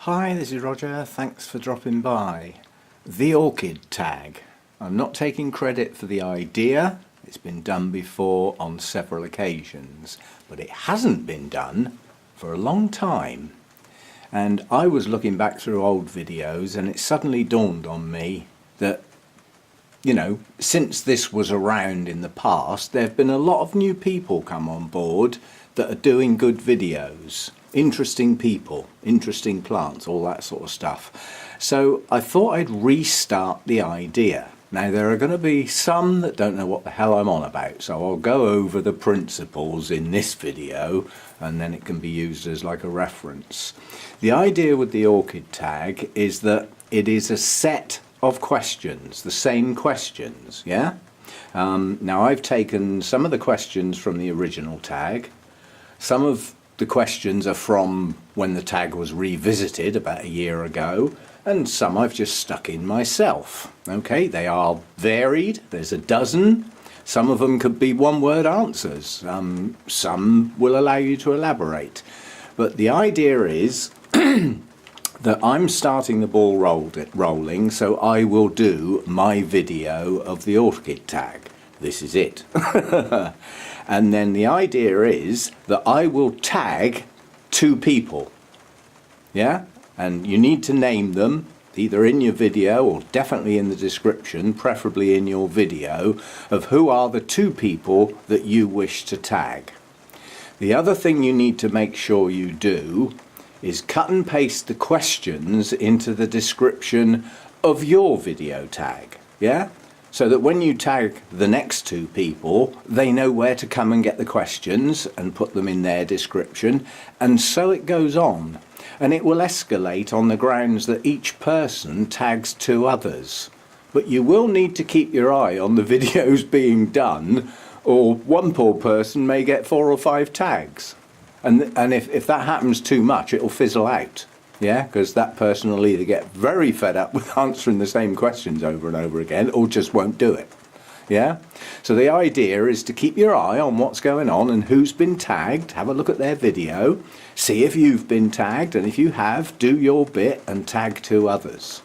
Hi, this is Roger. Thanks for dropping by. The orchid tag. I'm not taking credit for the idea. It's been done before on several occasions, but it hasn't been done for a long time. And I was looking back through old videos and it suddenly dawned on me that, you know, since this was around in the past, there have been a lot of new people come on board that are doing good videos. Interesting people, interesting plants, all that sort of stuff. So I thought I'd restart the idea. Now there are going to be some that don't know what the hell I'm on about, so I'll go over the principles in this video and then it can be used as like a reference. The idea with the orchid tag is that it is a set of questions, the same questions, yeah? Now I've taken some of the questions from the original tag. Some of the questions are from when the tag was revisited about a year ago, and some I've just stuck in myself. Okay, they are varied, there's a dozen. Some of them could be one-word answers. Some will allow you to elaborate. But the idea is that I'm starting the ball rolling, so I will do my video of the orchid tag. This is it. And then the idea is that I will tag two people. Yeah? And you need to name them either in your video or definitely in the description, preferably in your video, of who are the two people that you wish to tag. The other thing you need to make sure you do is cut and paste the questions into the description of your video tag. Yeah? So that when you tag the next two people, they know where to come and get the questions and put them in their description, and so it goes on. And it will escalate on the grounds that each person tags two others. But you will need to keep your eye on the videos being done, or one poor person may get 4 or 5 tags. And if that happens too much, it'll fizzle out. Yeah, because that person will either get very fed up with answering the same questions over and over again, or just won't do it. Yeah, so the idea is to keep your eye on what's going on and who's been tagged. Have a look at their video, see if you've been tagged, and if you have, do your bit and tag 2 others.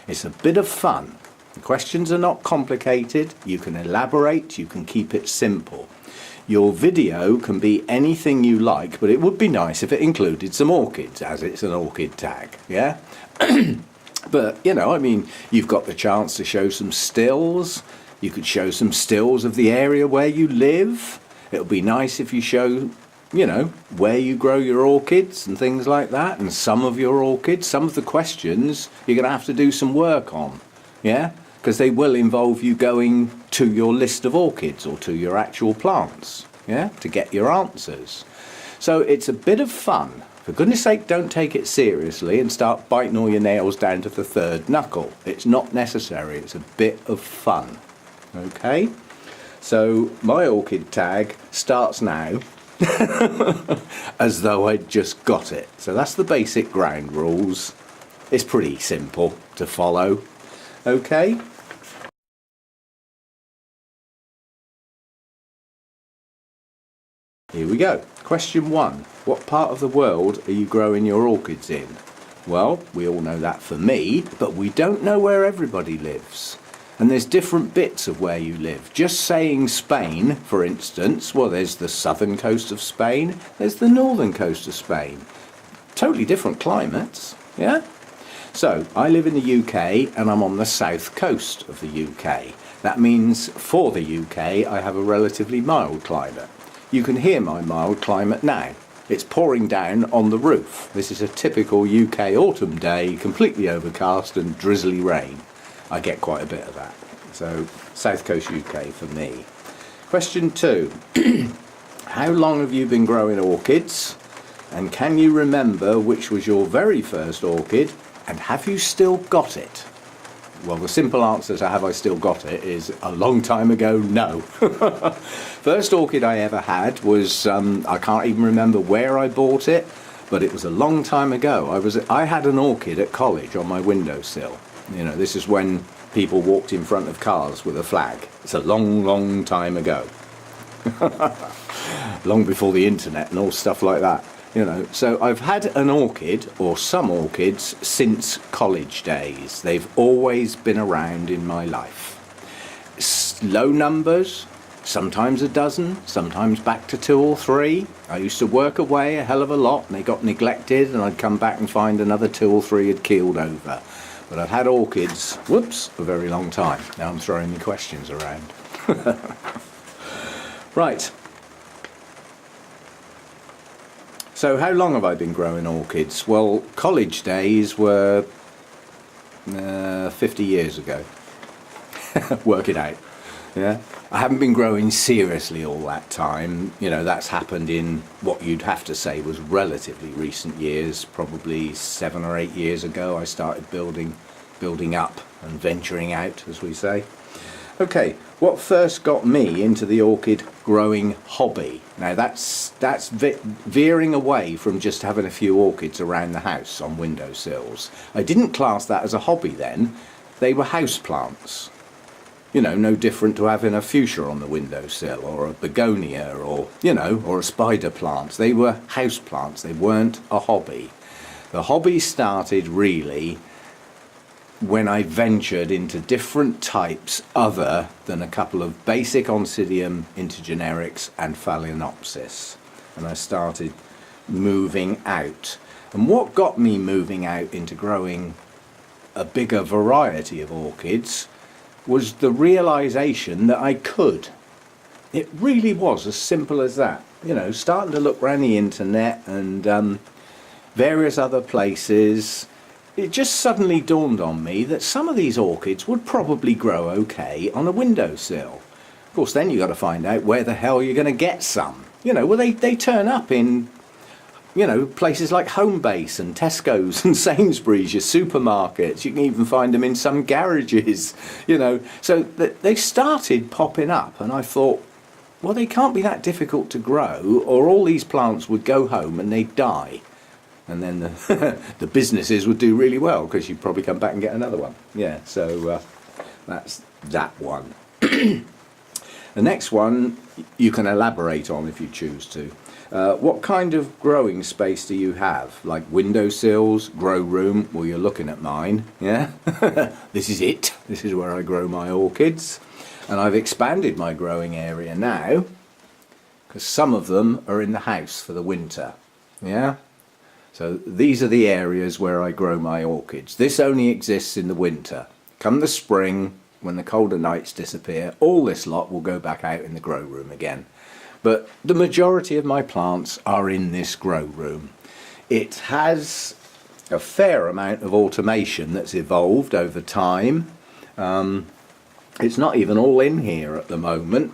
It's a bit of fun. The questions are not complicated. You can elaborate, you can keep it simple. Your video can be anything you like, but it would be nice if it included some orchids, as it's an orchid tag, yeah? But, you know, I mean, you've got the chance to show some stills. You could show some stills of the area where you live. It would be nice if you show, you know, where you grow your orchids and things like that, and some of your orchids. Some of the questions you're going to have to do some work on, yeah? Because they will involve you going to your list of orchids or to your actual plants, yeah, to get your answers. So it's a bit of fun. For goodness sake, don't take it seriously and start biting all your nails down to the 3rd knuckle. It's not necessary. It's a bit of fun. Okay? So my orchid tag starts now as though I'd just got it. So that's the basic ground rules. It's pretty simple to follow. Okay? Here we go. Question 1. What part of the world are you growing your orchids in? Well, we all know that for me, but we don't know where everybody lives. And there's different bits of where you live. Just saying Spain, for instance, well, there's the southern coast of Spain, there's the northern coast of Spain. Totally different climates, yeah? So, I live in the UK and I'm on the south coast of the UK. That means for the UK I have a relatively mild climate. You can hear my mild climate now. It's pouring down on the roof. This is a typical UK autumn day, completely overcast and drizzly rain. I get quite a bit of that. So, South Coast UK for me. Question 2. How long have you been growing orchids? And can you remember which was your very first orchid? And have you still got it? Well, the simple answer to have I still got it is a long time ago, no. First orchid I ever had was, I can't even remember where I bought it, but it was a long time ago. I had an orchid at college on my windowsill. You know, this is when people walked in front of cars with a flag. It's a long, long time ago. Long before the internet and all stuff like that. You know, so I've had an orchid, or some orchids, since college days. They've always been around in my life. Low numbers, sometimes a dozen, sometimes back to 2 or 3. I used to work away a hell of a lot and they got neglected, and I'd come back and find another 2 or 3 had keeled over. But I've had orchids, whoops, a very long time. Now I'm throwing the questions around. Right. So how long have I been growing orchids? Well, college days were 50 years ago. Work it out. Yeah, I haven't been growing seriously all that time. You know, that's happened in what you'd have to say was relatively recent years. Probably 7 or 8 years ago I started building up and venturing out, as we say. Okay, what first got me into the orchid growing hobby? Now that's veering away from just having a few orchids around the house on windowsills. I didn't class that as a hobby then. They were house plants. You know, no different to having a fuchsia on the windowsill, or a begonia, or, you know, or a spider plant. They were house plants. They weren't a hobby. The hobby started really when I ventured into different types other than a couple of basic Oncidium into generics and Phalaenopsis, and I started moving out. And what got me moving out into growing a bigger variety of orchids was the realization that I could. It really was as simple as that. You know, starting to look around the internet and various other places, it just suddenly dawned on me that some of these orchids would probably grow okay on a windowsill. Of course, then you've got to find out where the hell you're going to get some. You know, well, they turn up in, you know, places like Homebase and Tesco's and Sainsbury's, your supermarkets. You can even find them in some garages, you know. So they started popping up, and I thought, well, they can't be that difficult to grow, or all these plants would go home and they'd die. And then the businesses would do really well, because you'd probably come back and get another one. Yeah, so that's that one. The next one you can elaborate on if you choose to. What kind of growing space do you have? Like windowsills, grow room? Well, you're looking at mine, yeah? This is it. This is where I grow my orchids. And I've expanded my growing area now, because some of them are in the house for the winter, yeah? So these are the areas where I grow my orchids. This only exists in the winter. Come the spring, when the colder nights disappear, all this lot will go back out in the grow room again. But the majority of my plants are in this grow room. It has a fair amount of automation that's evolved over time. It's not even all in here at the moment.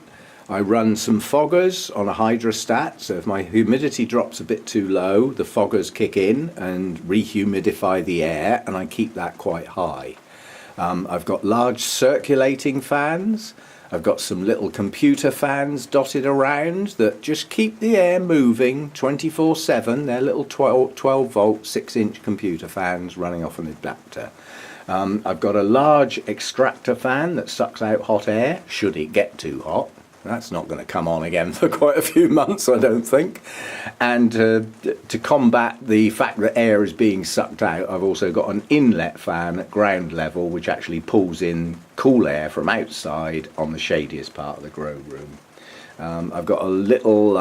I run some foggers on a hydrostat, so if my humidity drops a bit too low, the foggers kick in and rehumidify the air, and I keep that quite high. I've got large circulating fans. I've got some little computer fans dotted around that just keep the air moving 24/7. They're little 12 volt 6-inch computer fans running off an adapter. I've got a large extractor fan that sucks out hot air should it get too hot. That's not going to come on again for quite a few months, I don't think. And to combat the fact that air is being sucked out, I've also got an inlet fan at ground level which actually pulls in cool air from outside on the shadiest part of the grow room. I've got a little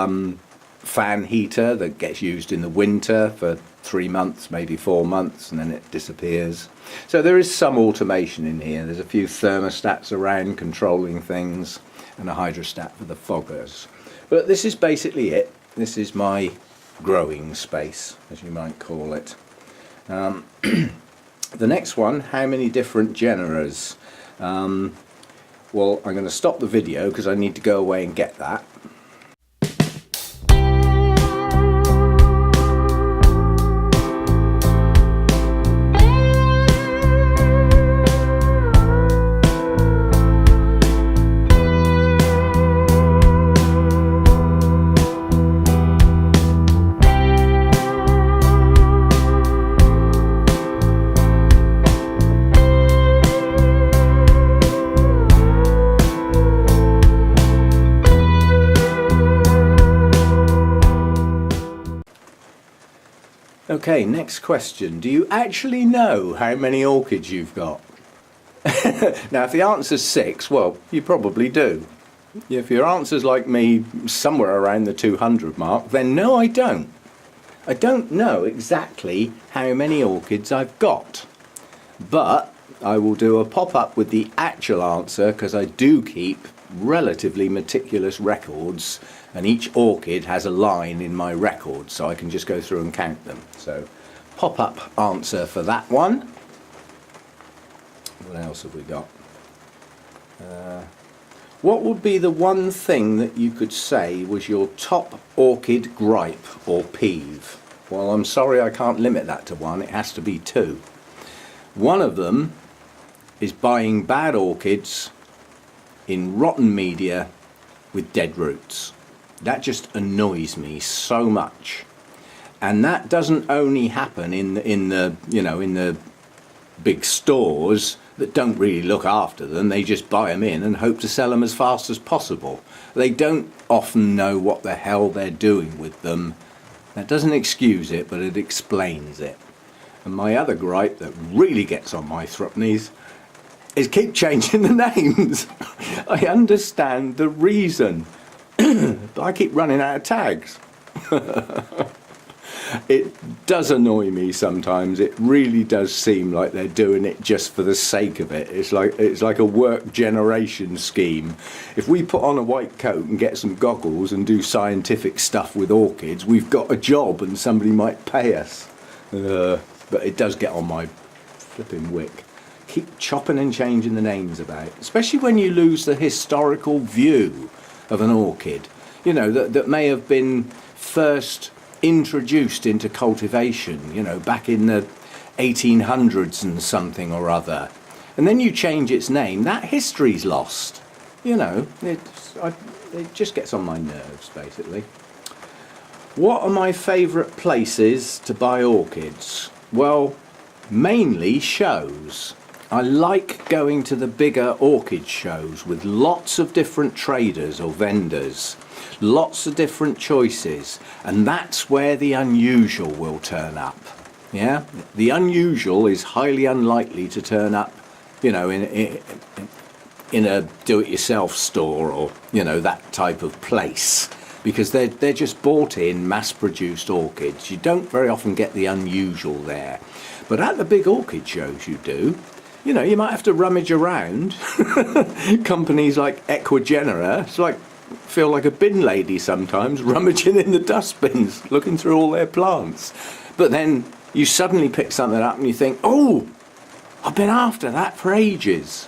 fan heater that gets used in the winter for 3 months, maybe 4 months, and then it disappears. So there is some automation in here. There's a few thermostats around controlling things, and a hydrostat for the foggers. But this is basically it. This is my growing space, as you might call it. The next one, how many different generas? Well, I'm going to stop the video because I need to go away and get that. Okay, next question. Do you actually know how many orchids you've got? Now, if the answer's 6, well, you probably do. If your answer's like me, somewhere around the 200 mark, then no, I don't. I don't know exactly how many orchids I've got. But I will do a pop-up with the actual answer, because I do keep relatively meticulous records, and each orchid has a line in my record, so I can just go through and count them. So, pop-up answer for that one. What else have we got? What would be the one thing that you could say was your top orchid gripe or peeve? Well, I'm sorry I can't limit that to one, it has to be 2. One of them is buying bad orchids in rotten media with dead roots. That just annoys me so much. And that doesn't only happen in the big stores that don't really look after them. They just buy them in and hope to sell them as fast as possible. They don't often know what the hell they're doing with them. That doesn't excuse it, but it explains it. And my other gripe that really gets on my thrupneys is keep changing the names. I understand the reason, but I keep running out of tags. It does annoy me sometimes. It really does seem like they're doing it just for the sake of it. It's like a work generation scheme. If we put on a white coat and get some goggles and do scientific stuff with orchids, we've got a job and somebody might pay us. But it does get on my flipping wick. Keep chopping and changing the names about, especially when you lose the historical view of an orchid. You know, that may have been first introduced into cultivation, you know, back in the 1800s and something or other. And then you change its name, that history's lost. You know, it just gets on my nerves, basically. What are my favourite places to buy orchids? Well, mainly shows. I like going to the bigger orchid shows with lots of different traders or vendors, lots of different choices, and that's where the unusual will turn up. Yeah, the unusual is highly unlikely to turn up, you know, in a do-it-yourself store or, you know, that type of place, because they're just bought in mass-produced orchids. You don't very often get the unusual there, but at the big orchid shows you do. You know, you might have to rummage around. Companies like genera, it's like, feel like a bin lady sometimes, rummaging in the dustbins, looking through all their plants. But then you suddenly pick something up and you think, oh, I've been after that for ages.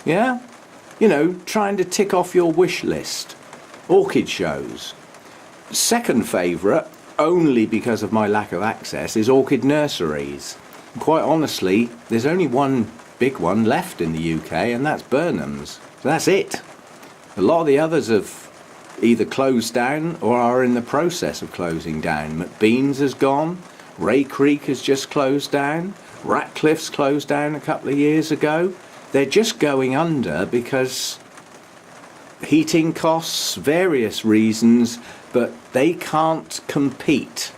Yeah? You know, trying to tick off your wish list. Orchid shows. Second favourite, only because of my lack of access, is orchid nurseries. Quite honestly, there's only one big one left in the UK, and that's Burnham's. So that's it. A lot of the others have either closed down or are in the process of closing down. McBean's has gone, Ray Creek has just closed down, Ratcliffe's closed down a couple of years ago. They're just going under because heating costs, various reasons, but they can't compete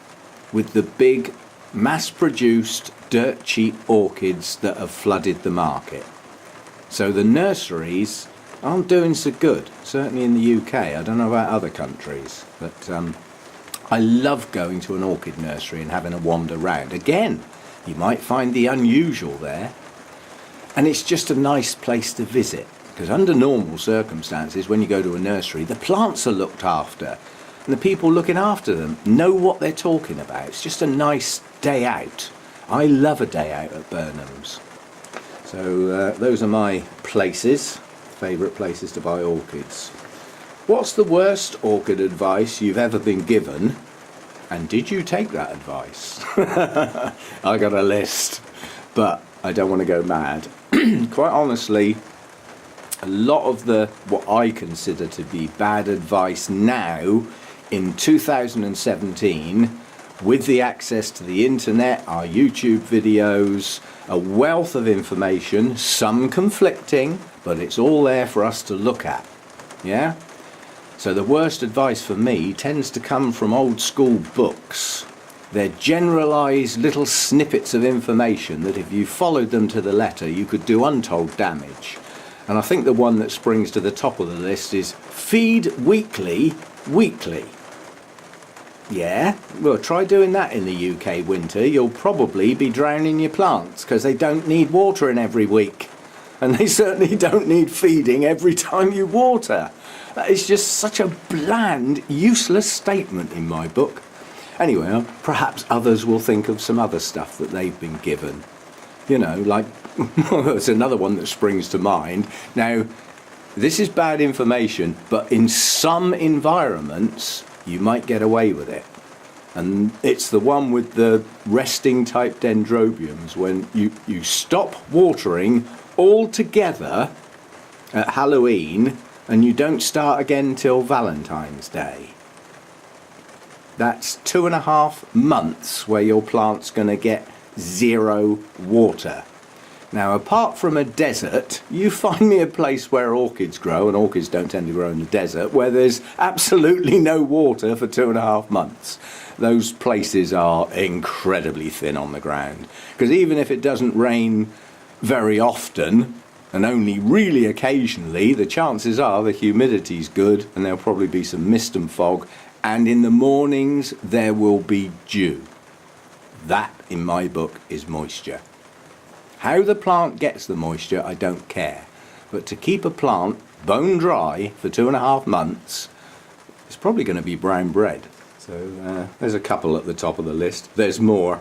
with the big mass-produced dirt cheap orchids that have flooded the market. So the nurseries aren't doing so good, certainly in the UK. I don't know about other countries, but I love going to an orchid nursery and having a wander round. Again, you might find the unusual there, and it's just a nice place to visit, because under normal circumstances, when you go to a nursery, the plants are looked after, and the people looking after them know what they're talking about. It's just a nice day out. I love a day out at Burnham's. So those are my places, favourite places to buy orchids. What's the worst orchid advice you've ever been given, and did you take that advice? I got a list, but I don't want to go mad. Quite honestly, a lot of what I consider to be bad advice now in 2017, with the access to the internet, our YouTube videos, a wealth of information, some conflicting, but it's all there for us to look at. Yeah? So the worst advice for me tends to come from old school books. They're generalised little snippets of information that if you followed them to the letter you could do untold damage. And I think the one that springs to the top of the list is feed weekly, weekly. Yeah, well, try doing that in the UK winter. You'll probably be drowning your plants because they don't need watering every week. And they certainly don't need feeding every time you water. That is just such a bland, useless statement in my book. Anyway, perhaps others will think of some other stuff that they've been given. You know, like, it's another one that springs to mind. Now, this is bad information, but in some environments, you might get away with it. And it's the one with the resting type dendrobiums, when you stop watering altogether at Halloween and you don't start again till Valentine's Day. That's 2.5 months where your plant's going to get 0 water. Now, apart from a desert, you find me a place where orchids grow, and orchids don't tend to grow in the desert, where there's absolutely no water for 2.5 months. Those places are incredibly thin on the ground, because even if it doesn't rain very often, and only really occasionally, the chances are the humidity's good, and there'll probably be some mist and fog, and in the mornings there will be dew. That, in my book, is moisture. How the plant gets the moisture, I don't care. But to keep a plant bone dry for 2.5 months, it's probably going to be brown bread. So there's a couple at the top of the list. There's more.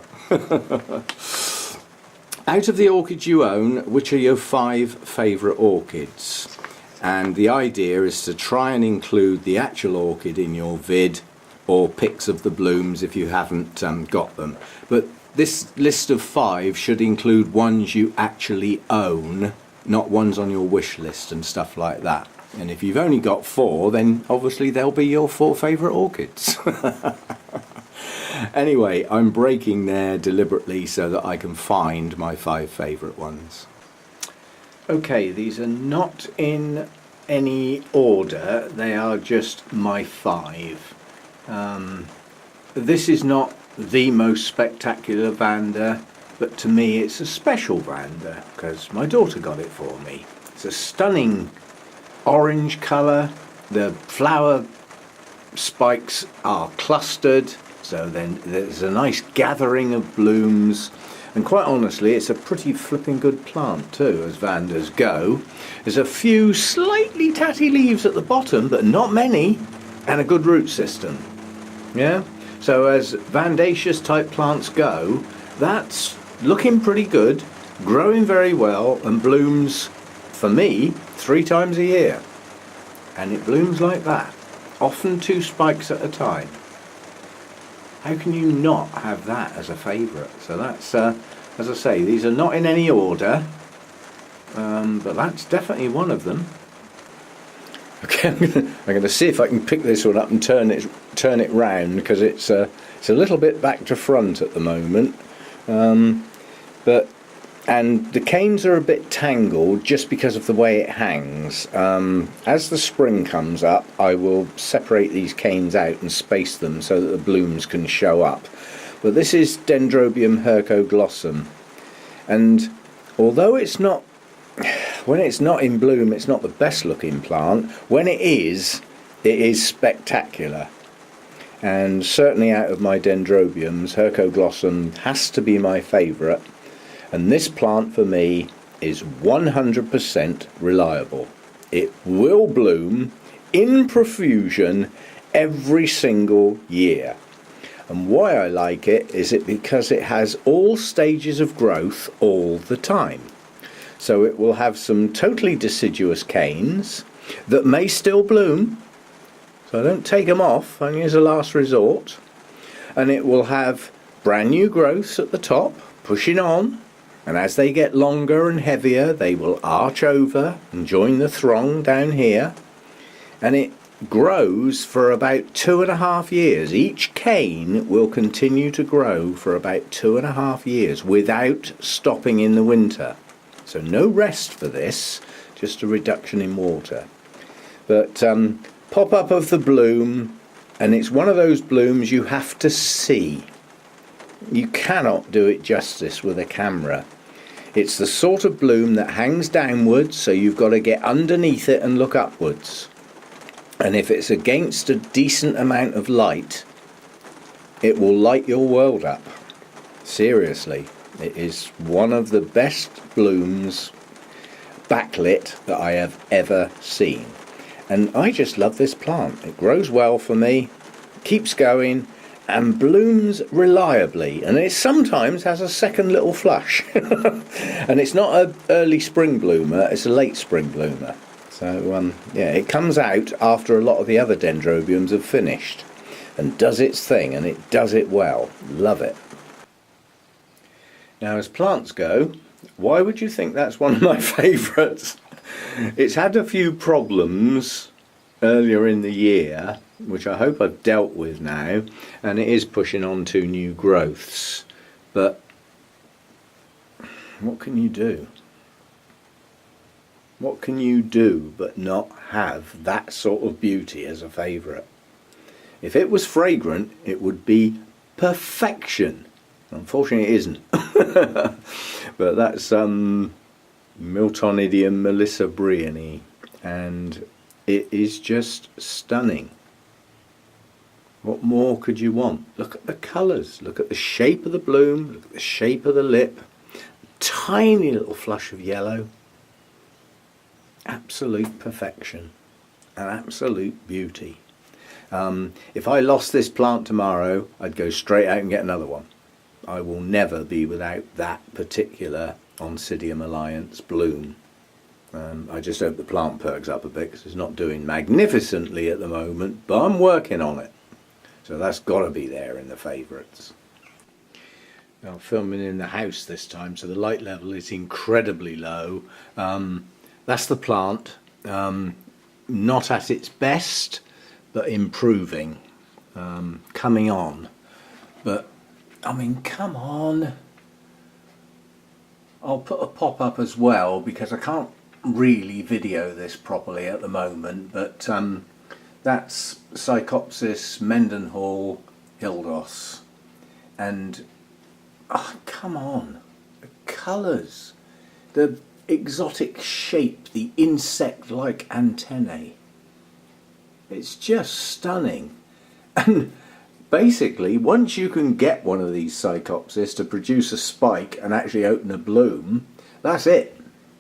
Out of the orchids you own, which are your 5 favourite orchids? And the idea is to try and include the actual orchid in your vid, or pics of the blooms if you haven't got them. But this list of 5 should include ones you actually own, not ones on your wish list and stuff like that. And if you've only got 4, then obviously they'll be your 4 favourite orchids. Anyway, I'm breaking there deliberately so that I can find my 5 favourite ones. Okay, these are not in any order, they are just my 5. This is not the most spectacular Vanda, but to me it's a special Vanda because my daughter got it for me. It's a stunning orange colour, the flower spikes are clustered, so then there's a nice gathering of blooms, and quite honestly it's a pretty flipping good plant too, as Vandas go. There's a few slightly tatty leaves at the bottom, but not many, and a good root system. Yeah? So as Vandaceous type plants go, that's looking pretty good, growing very well, and blooms, for me, 3 times a year. And it blooms like that, often 2 spikes at a time. How can you not have that as a favourite? So that's, as I say, these are not in any order, but that's definitely one of them. Okay, I'm going to see if I can pick this one up and turn it round, because it's a little bit back to front at the moment. And the canes are a bit tangled just because of the way it hangs. As the spring comes up, I will separate these canes out and space them so that the blooms can show up. But this is Dendrobium Hercoglosson, and although when it's not in bloom, it's not the best looking plant. When it is spectacular. And certainly out of my dendrobiums, Hercoglosson has to be my favourite. And this plant for me is 100% reliable. It will bloom in profusion every single year. And why I like it is because it has all stages of growth all the time. So it will have some totally deciduous canes that may still bloom, so I don't take them off, only as a last resort. And it will have brand new growths at the top, pushing on, and as they get longer and heavier they will arch over and join the throng down here. And it grows for about 2.5 years. Each cane will continue to grow for about 2.5 years without stopping in the winter. So no rest for this, just a reduction in water. But pop up of the bloom, and it's one of those blooms you have to see. you cannot do it justice with a camera. It's the sort of bloom that hangs downwards, so you've got to get underneath it and look upwards. And if it's against a decent amount of light, it will light your world up. Seriously, it is one of the best blooms backlit that I have ever seen. And I just love this plant. It grows well for me, keeps going, and blooms reliably. And it sometimes has a second little flush. And it's not an early spring bloomer, it's a late spring bloomer. So yeah, it comes out after a lot of the other dendrobiums have finished and does its thing, and it does it well. Love it. Now, as plants go, why would you think that's one of my favourites? It's had a few problems earlier in the year, which I hope I've dealt with now, and it is pushing on to new growths. But what can you do? What can you do but not have that sort of beauty as a favourite? If it was fragrant, it would be perfection. Unfortunately, it isn't. But that's Miltonidium melissabriani, and it is just stunning. What more could you want? Look at the colours, look at the shape of the bloom, look at the shape of the lip, tiny little flush of yellow. Absolute perfection, an absolute beauty. If I lost this plant tomorrow, I'd go straight out and get another one. I will never be without that particular Oncidium alliance bloom. I just hope the plant perks up a bit, because it's not doing magnificently at the moment, but I'm working on it. So that's got to be there in the favourites. Now, I'm filming in the house this time, so the light level is incredibly low. That's the plant, not at its best, but improving, coming on. But I mean, come on. I'll put a pop-up as well, because I can't really video this properly at the moment, but that's Psychopsis mendenhalli hildos, and oh, come on, the colours, the exotic shape, the insect-like antennae, it's just stunning. And basically, once you can get one of these Psychopsis to produce a spike and actually open a bloom, that's it.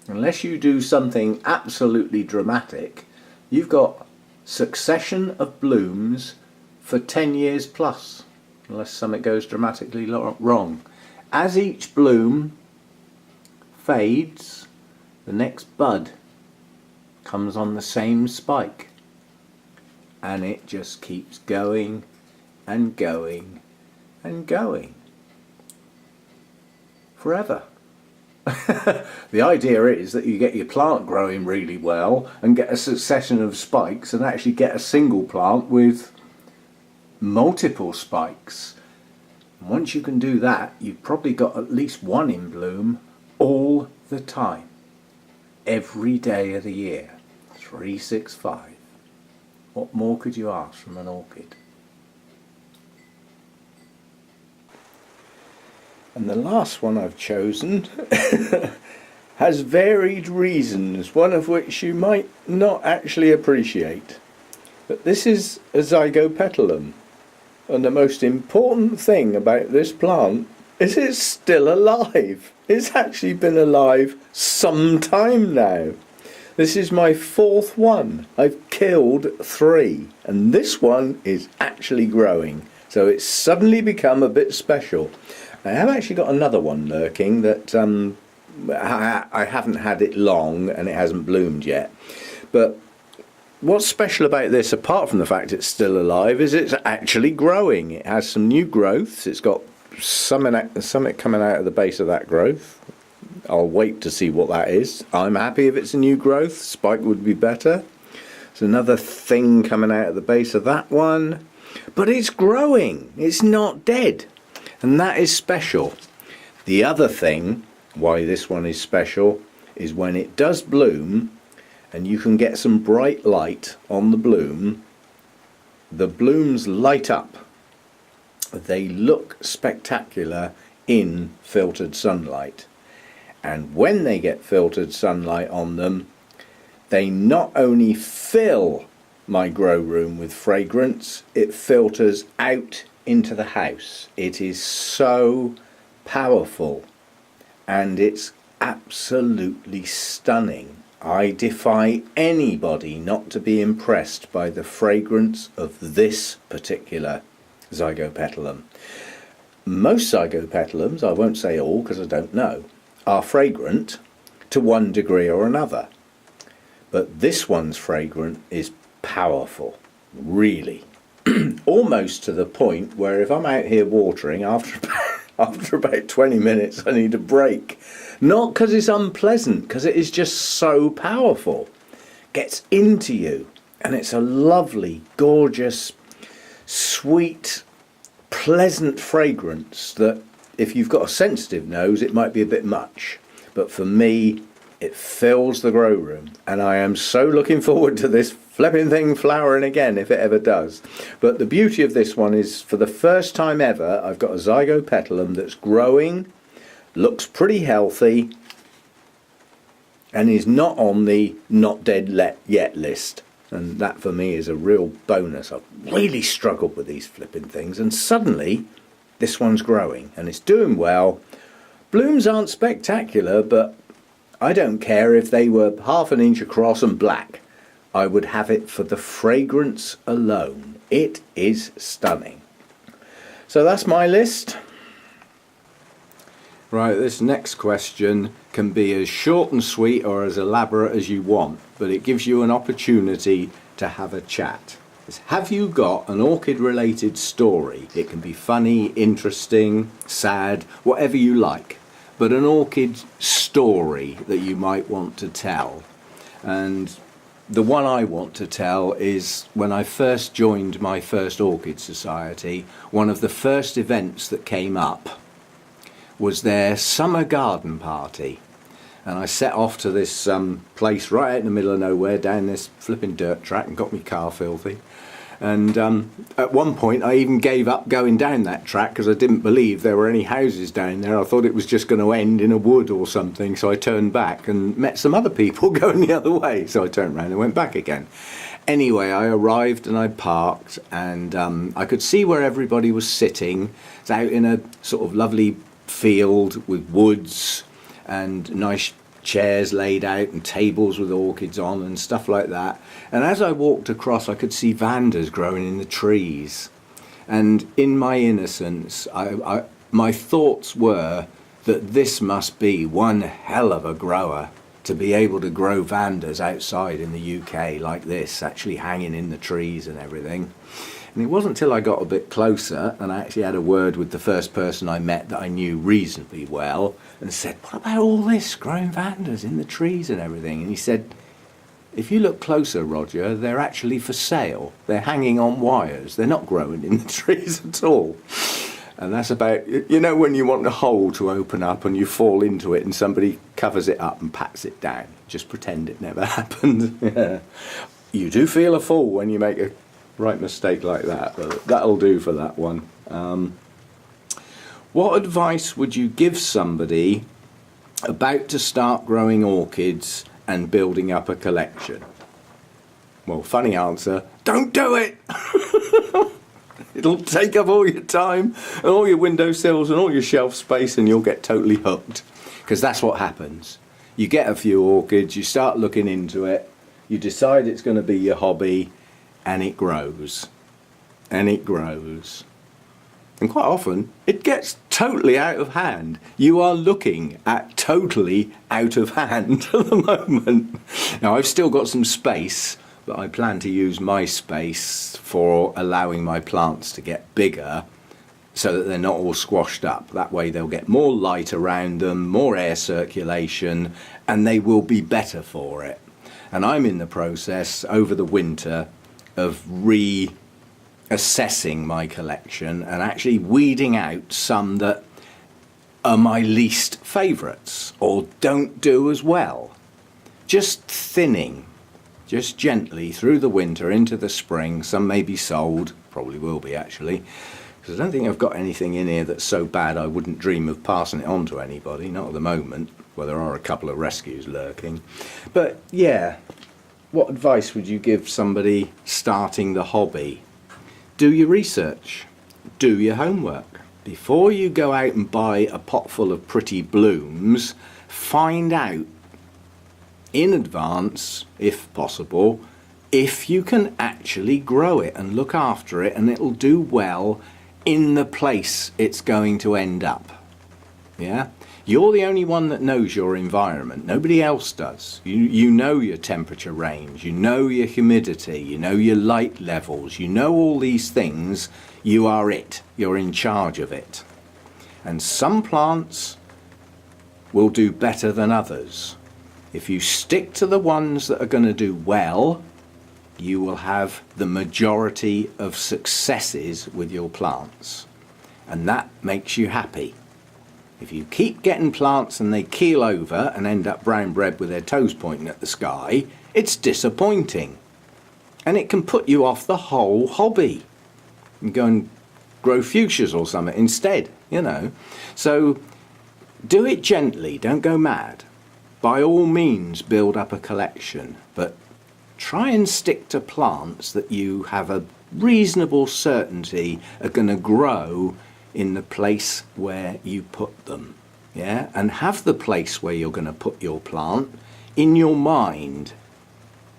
Unless you do something absolutely dramatic, you've got succession of blooms for 10 years plus, unless something goes dramatically wrong. As each bloom fades, the next bud comes on the same spike, and it just keeps going and going and going forever. The idea is that you get your plant growing really well and get a succession of spikes, and actually get a single plant with multiple spikes. And once you can do that, you've probably got at least one in bloom all the time, every day of the year, 365. What more could you ask from an orchid? And the last one I've chosen has varied reasons, one of which you might not actually appreciate. But this is a zygopetalum, and the most important thing about this plant is it's still alive. It's actually been alive some time now. This is my fourth one. I've killed 3, and this one is actually growing, so it's suddenly become a bit special. I have actually got another one lurking that I haven't had it long and it hasn't bloomed yet. But what's special about this, apart from the fact it's still alive, is it's actually growing. It has some new growths. It's got something coming out of the base of that growth. I'll wait to see what that is. I'm happy if it's a new growth. Spike would be better. There's another thing coming out of the base of that one. But it's growing. It's not dead. And that is special. The other thing why this one is special is when it does bloom and you can get some bright light on the blooms light up. they look spectacular in filtered sunlight. And when they get filtered sunlight on them, they not only fill my grow room with fragrance, it filters out into the house. It is so powerful and it's absolutely stunning. I defy anybody not to be impressed by the fragrance of this particular Zygopetalum. Most Zygopetalums, I won't say all because I don't know, are fragrant to one degree or another. But this one's fragrance is powerful, really. Almost to the point where if I'm out here watering, after about 20 minutes I need a break. Not because it's unpleasant, because it is just so powerful. Gets into you, and it's a lovely, gorgeous, sweet, pleasant fragrance that if you've got a sensitive nose it might be a bit much. But for me, it fills the grow room, and I am so looking forward to this flipping thing flowering again if it ever does. But the beauty of this one is, for the first time ever, I've got a Zygopetalum that's growing, looks pretty healthy, and is not on the not dead yet list. And that for me is a real bonus. I've really struggled with these flipping things, and suddenly this one's growing and it's doing well. Blooms aren't spectacular, but I don't care if they were half an inch across and black. I would have it for the fragrance alone. It is stunning. So that's my list. Right, this next question can be as short and sweet or as elaborate as you want, but it gives you an opportunity to have a chat. It's, have you got an orchid related story? It can be funny, interesting, sad, whatever you like, but an orchid story that you might want to tell. And the one I want to tell is when I first joined my first Orchid Society, one of the first events that came up was their summer garden party. And I set off to this place right out in the middle of nowhere down this flipping dirt track and got my car filthy. And at one point I even gave up going down that track because I didn't believe there were any houses down there. I thought it was just going to end in a wood or something, so I turned back and met some other people going the other way, so I turned around and went back again. Anyway, I arrived and I parked, and I could see where everybody was sitting. It's out in a sort of lovely field with woods and nice chairs laid out and tables with orchids on and stuff like that. And as I walked across, I could see Vandas growing in the trees. And in my innocence, my thoughts were that this must be one hell of a grower to be able to grow Vandas outside in the UK like this, actually hanging in the trees and everything. And it wasn't until I got a bit closer and I actually had a word with the first person I met that I knew reasonably well and said, what about all this growing Vandas in the trees and everything? And he said, if you look closer, Roger, they're actually for sale. They're hanging on wires. They're not growing in the trees at all. And that's about, you know, when you want a hole to open up and you fall into it and somebody covers it up and pats it down. Just pretend it never happened. Yeah. You do feel a fool when you make a right mistake like that, but that'll do for that one. What advice would you give somebody about to start growing orchids and building up a collection? Well, funny answer, don't do it! It'll take up all your time and all your windowsills and all your shelf space, and you'll get totally hooked, because that's what happens. You get a few orchids, you start looking into it, you decide it's going to be your hobby, and it grows, and it grows, and quite often it gets totally out of hand. You are looking at totally out of hand at the moment. Now, I've still got some space, but I plan to use my space for allowing my plants to get bigger so that they're not all squashed up. That way they'll get more light around them, more air circulation, and they will be better for it. And I'm in the process over the winter of reassessing my collection and actually weeding out some that are my least favourites or don't do as well. Just thinning, just gently through the winter into the spring. Some may be sold, probably will be actually, because I don't think I've got anything in here that's so bad I wouldn't dream of passing it on to anybody, not at the moment, well there are a couple of rescues lurking. But yeah, what advice would you give somebody starting the hobby? Do your research, do your homework. Before you go out and buy a pot full of pretty blooms, find out in advance, if possible, if you can actually grow it and look after it and it'll do well in the place it's going to end up. Yeah? You're the only one that knows your environment. Nobody else does. You know your temperature range, you know your humidity, you know your light levels, you know all these things. You are it. You're in charge of it. And some plants will do better than others. If you stick to the ones that are going to do well, you will have the majority of successes with your plants. And that makes you happy. If you keep getting plants and they keel over and end up brown bread with their toes pointing at the sky, it's disappointing. And it can put you off the whole hobby. And go and grow fuchsias or something instead, you know. So do it gently, don't go mad. By all means build up a collection, but try and stick to plants that you have a reasonable certainty are going to grow in the place where you put them. Yeah, and have the place where you're going to put your plant in your mind.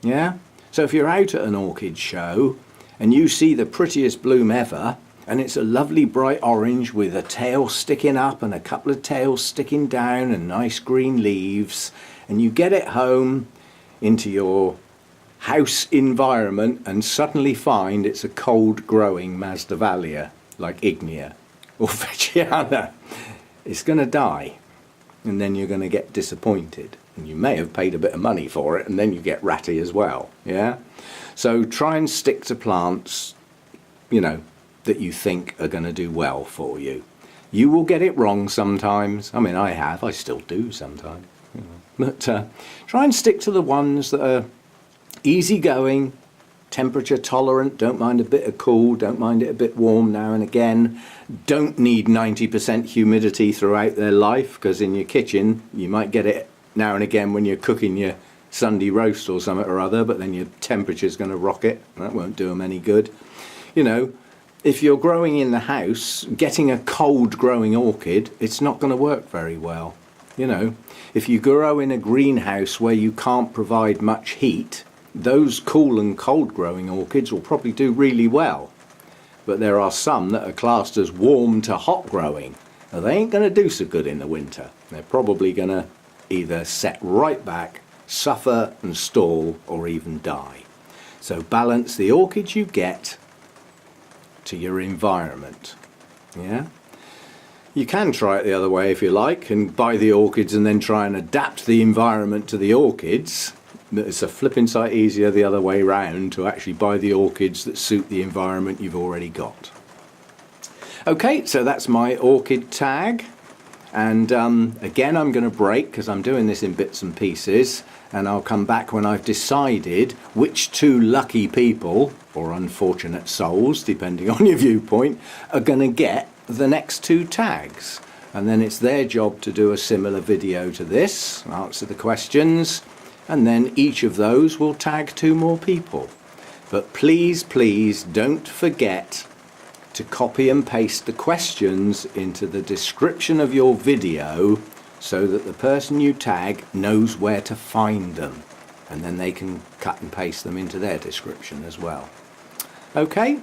Yeah, so if you're out at an orchid show and you see the prettiest bloom ever, and it's a lovely bright orange with a tail sticking up and a couple of tails sticking down and nice green leaves, and you get it home into your house environment and suddenly find it's a cold growing Masdevallia like Ignea or Vechiana, it's going to die, and then you're going to get disappointed, and you may have paid a bit of money for it and then you get ratty as well. Yeah, so try and stick to plants, you know, that you think are going to do well for you. You will get it wrong sometimes. I mean, I still do sometimes, you know. But try and stick to the ones that are easygoing, temperature tolerant, don't mind a bit of cool, don't mind it a bit warm now and again, don't need 90% humidity throughout their life, because in your kitchen you might get it now and again when you're cooking your Sunday roast or something or other, but then your temperature's going to rocket. That won't do them any good. You know, if you're growing in the house, getting a cold growing orchid, it's not going to work very well. You know, if you grow in a greenhouse where you can't provide much heat, those cool and cold growing orchids will probably do really well. But there are some that are classed as warm to hot growing. Now, they ain't going to do so good in the winter. They're probably going to either set right back, suffer and stall, or even die. So balance the orchids you get to your environment. Yeah? You can try it the other way if you like, and buy the orchids and then try and adapt the environment to the orchids. It's a flipping sight easier the other way round to actually buy the orchids that suit the environment you've already got. Okay, so that's my orchid tag, and again I'm going to break because I'm doing this in bits and pieces, and I'll come back when I've decided which two lucky people, or unfortunate souls depending on your viewpoint, are going to get the next two tags, and then it's their job to do a similar video to this, answer the questions, and then each of those will tag two more people. But please, please don't forget to copy and paste the questions into the description of your video so that the person you tag knows where to find them, and then they can cut and paste them into their description as well. Okay?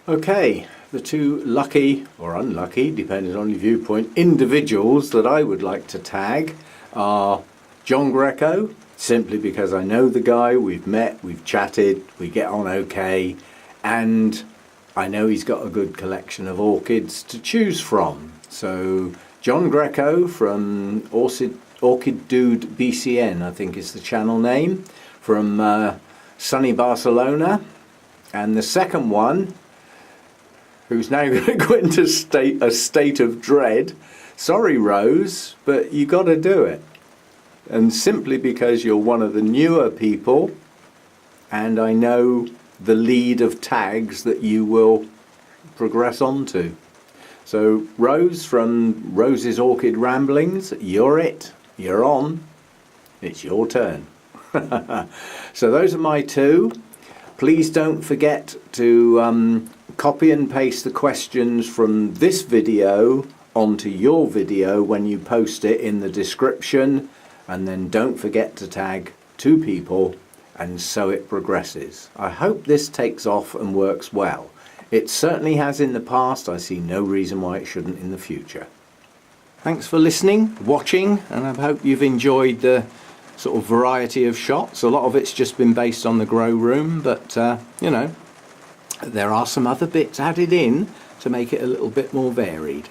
Okay, the two lucky or unlucky, depending on your viewpoint, individuals that I would like to tag are John Greco, simply because I know the guy, we've met, we've chatted, we get on okay, and I know he's got a good collection of orchids to choose from. So John Greco from Orchid Dude BCN, I think is the channel name, from sunny Barcelona. And the second one, who's now going to go into a state of dread, sorry Rose, but you got to do it. And simply because you're one of the newer people, and I know the lead of tags that you will progress on to. So Rose from Rose's Orchid Ramblings, you're it. You're on. It's your turn. So those are my two. Please don't forget to copy and paste the questions from this video onto your video when you post it in the description, and then don't forget to tag 2 people, and so it progresses. I hope this takes off and works well. It certainly has in the past. I see no reason why it shouldn't in the future. Thanks for listening, watching, and I hope you've enjoyed the sort of variety of shots. A lot of it's just been based on the grow room, but you know, there are some other bits added in to make it a little bit more varied.